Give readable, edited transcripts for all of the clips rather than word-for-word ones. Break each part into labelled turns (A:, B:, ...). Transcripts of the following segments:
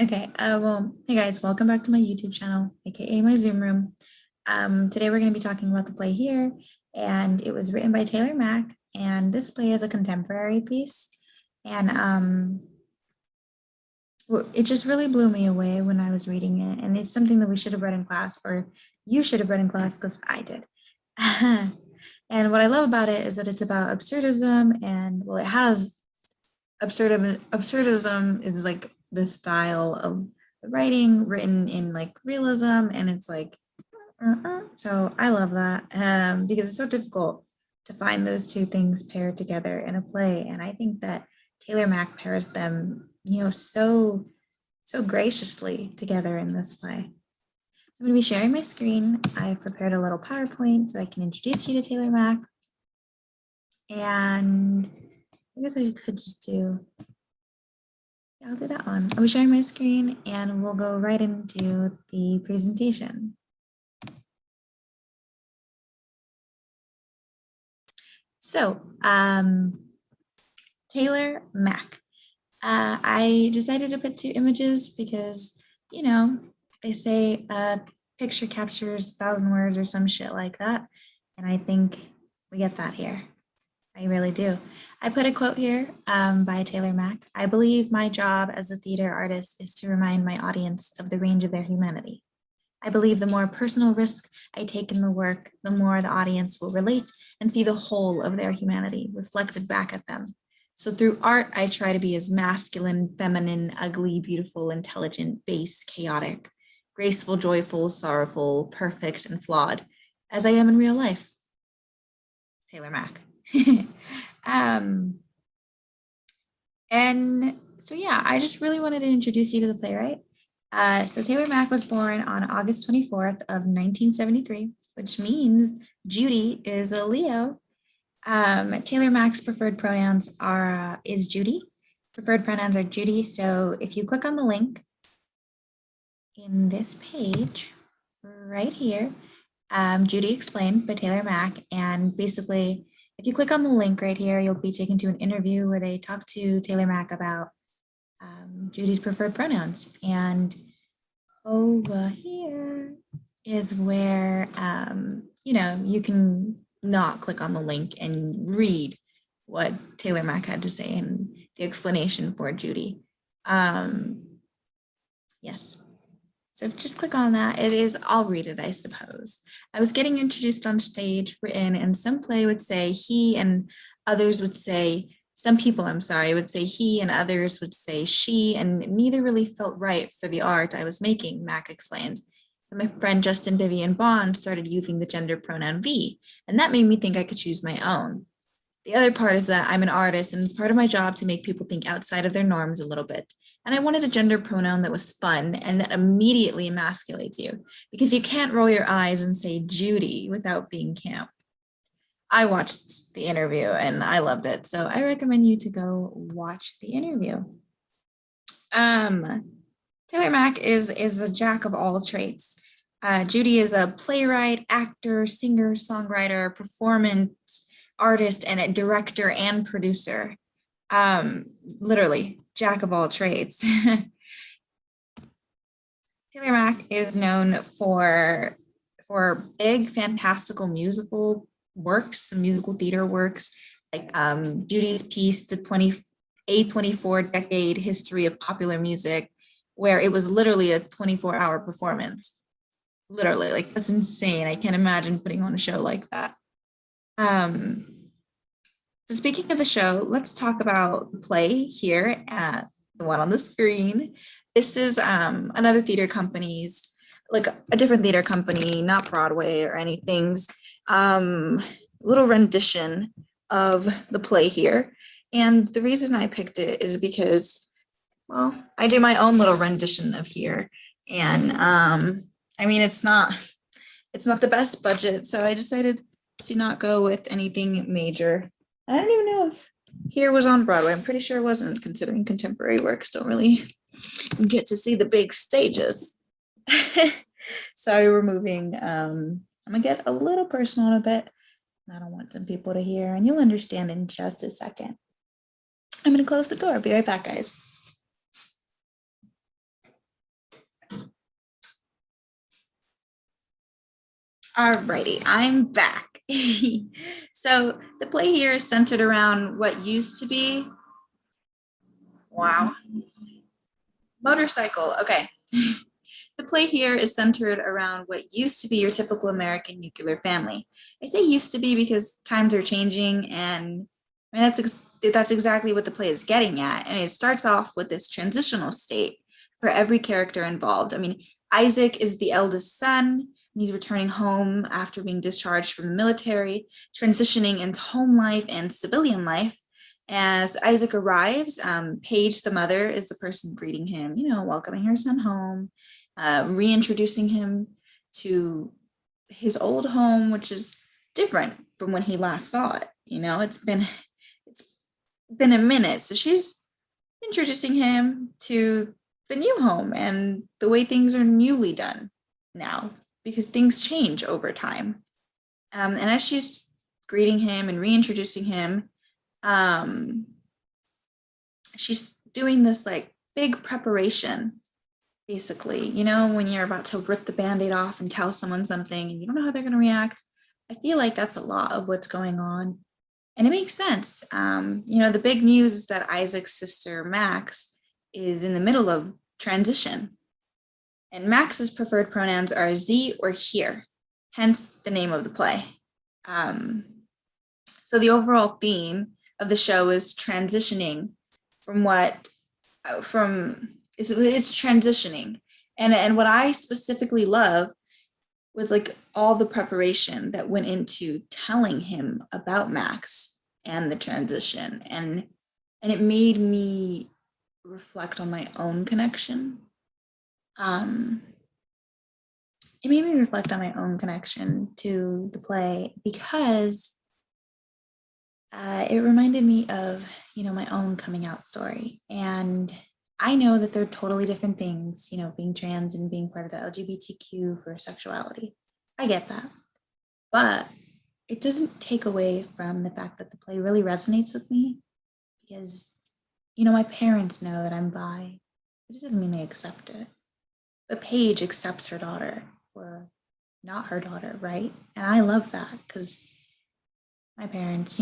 A: Okay, well, hey guys, welcome back to my YouTube channel, aka my Zoom room. Today we're going to be talking about the play Here, and it was written by Taylor Mack, and this play is a contemporary piece, and it just really blew me away when I was reading it, and it's something that we should have read in class, or you should have read in class because I did. And what I love about it is that it's about absurdism, and well, it has absurdism is like the style of the writing written in like realism, and it's like so I love that because it's so difficult to find those two things paired together in a play, and I think that Taylor Mack pairs them so graciously together in this play. I'm going to be sharing my screen. I've prepared a little PowerPoint so I can introduce you to Taylor Mack, and I guess I could just do, yeah, I'll do that one. I'll be sharing my screen and we'll go right into the presentation. So, Taylor Mack. I decided to put two images because, you know, they say a picture captures 1,000 words or some shit like that. And I think we get that here. I really do. I put a quote here by Taylor Mack. I believe my job as a theater artist is to remind my audience of the range of their humanity. I believe the more personal risk I take in the work, the more the audience will relate and see the whole of their humanity reflected back at them. So through art, I try to be as masculine, feminine, ugly, beautiful, intelligent, base, chaotic, graceful, joyful, sorrowful, perfect, and flawed as I am in real life. Taylor Mack. And so, yeah, I just really wanted to introduce you to the playwright. So Taylor Mack was born on August 24th of 1973, which means Judy is a Leo. Taylor Mack's preferred pronouns are is Judy. Preferred pronouns are Judy. So if you click on the link in this page right here, Judy Explained by Taylor Mack, and basically if you click on the link right here, you'll be taken to an interview where they talk to Taylor Mack about Judy's preferred pronouns. And over here is where, you can not click on the link and read what Taylor Mack had to say and the explanation for Judy. Yes. So just click on that. I'll read it, I suppose. I was getting introduced on stage, written, and some play would say he and others would say, some people, I'm sorry, would say he and others would say she, and neither really felt right for the art I was making, Mac explained. And my friend Justin Vivian Bond started using the gender pronoun V, and that made me think I could choose my own. The other part is that I'm an artist, and it's part of my job to make people think outside of their norms a little bit. And I wanted a gender pronoun that was fun and that immediately emasculates you, because you can't roll your eyes and say Judy without being camp. I watched the interview and I loved it, so I recommend you to go watch the interview. Taylor Mack is a jack of all trades. Judy is a playwright, actor, singer, songwriter, performance artist, and a director and producer. Literally, jack of all trades. Taylor Mack is known for big, fantastical musical works, musical theater works, like Judy's piece, the A24 Decade History of Popular Music, where it was literally a 24-hour performance. Literally, like that's insane. I can't imagine putting on a show like that. So speaking of the show, let's talk about the play Here at the one on the screen. This is another theater company's, like a different theater company, not Broadway or anything, little rendition of the play Here. And the reason I picked it is because, well, I do my own little rendition of Here. And I mean, it's not the best budget, so I decided to not go with anything major. I don't even know if Here was on Broadway. I'm pretty sure it wasn't, considering contemporary works don't really get to see the big stages. Sorry, we're moving. I'm gonna get a little personal in a bit. I don't want some people to hear, and you'll understand in just a second. I'm gonna close the door. Be right back, guys. Alrighty, I'm back. So the play here is centered around what used to be, wow, motorcycle. Okay. The play here is centered around what used to be your typical American nuclear family. I say used to be because times are changing, and I mean, that's exactly what the play is getting at. And it starts off with this transitional state for every character involved. I mean, Isaac is the eldest son, and he's returning home after being discharged from the military, transitioning into home life and civilian life. As Isaac arrives, Paige, the mother, is the person greeting him, welcoming her son home, reintroducing him to his old home, which is different from when he last saw it. It's been a minute, so she's introducing him to the new home and the way things are newly done now, because things change over time. And as she's greeting him and reintroducing him, um, she's doing this like big preparation. Basically, when you're about to rip the band-aid off and tell someone something and you don't know how they're going to react, I feel like that's a lot of what's going on. And it makes sense. The big news is that Isaac's sister, Max, is in the middle of transition. And Max's preferred pronouns are Z or Here, hence the name of the play. So the overall theme of the show is transitioning it's transitioning. And what I specifically love with like all the preparation that went into telling him about Max and the transition, and it made me reflect on my own connection. It made me reflect on my own connection to the play because it reminded me of, my own coming out story. And I know that they're totally different things, being trans and being part of the LGBTQ for sexuality. I get that. But it doesn't take away from the fact that the play really resonates with me because, my parents know that I'm bi. It doesn't mean they accept it. But Paige accepts her daughter or not her daughter, right? And I love that because my parents,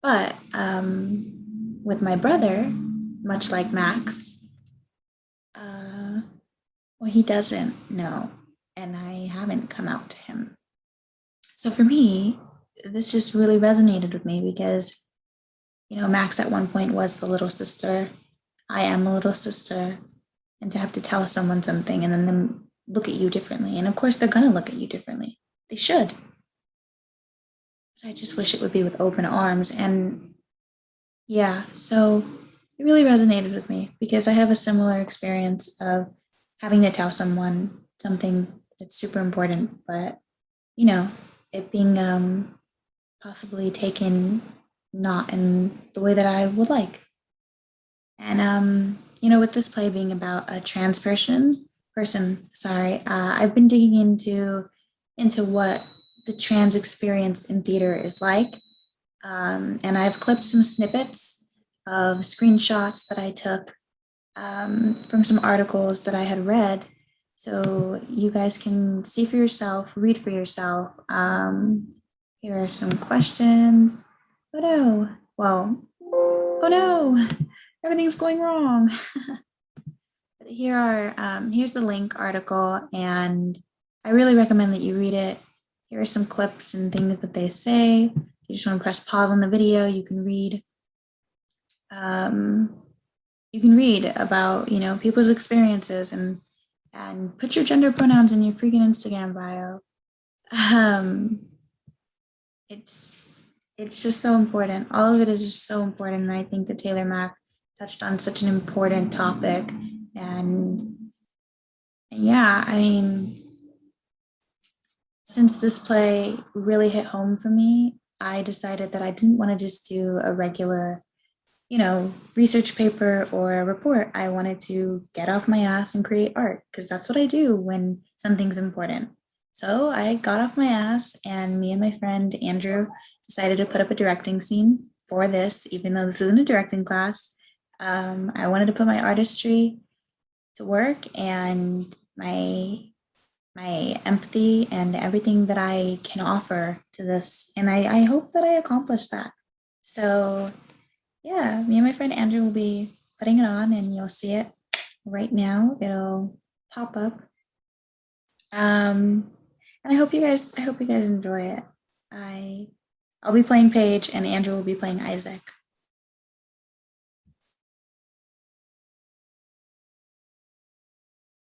A: But with my brother, much like Max, well, he doesn't know, and I haven't come out to him. So for me, this just really resonated with me because, Max at one point was the little sister. I am a little sister, and to have to tell someone something and then them look at you differently, and of course they're gonna look at you differently. They should. But I just wish it would be with open arms. And yeah, so it really resonated with me because I have a similar experience of having to tell someone something that's super important, but it being possibly taken not in the way that I would like. And with this play being about a trans I've been digging into what the trans experience in theater is like. And I've clipped some snippets of screenshots that I took from some articles that I had read. So you guys can see for yourself, read for yourself. Here are some questions. Oh no, well, oh no, everything's going wrong. But here's the link article, and I really recommend that you read it. Here are some clips and things that they say. If you just want to press pause on the video, you can read. You can read about people's experiences and put your gender pronouns in your freaking Instagram bio. It's just so important. All of it is just so important, and I think that Taylor Mack touched on such an important topic. And yeah, I mean, since this play really hit home for me, I decided that I didn't want to just do a regular, research paper or a report. I wanted to get off my ass and create art because that's what I do when something's important. So I got off my ass, and me and my friend Andrew decided to put up a directing scene for this, even though this isn't a directing class. I wanted to put my artistry to work, and my my empathy and everything that I can offer to this. And I hope that I accomplish that. So yeah, me and my friend Andrew will be putting it on and you'll see it right now. It'll pop up. And I hope you guys enjoy it. I'll be playing Paige and Andrew will be playing Isaac.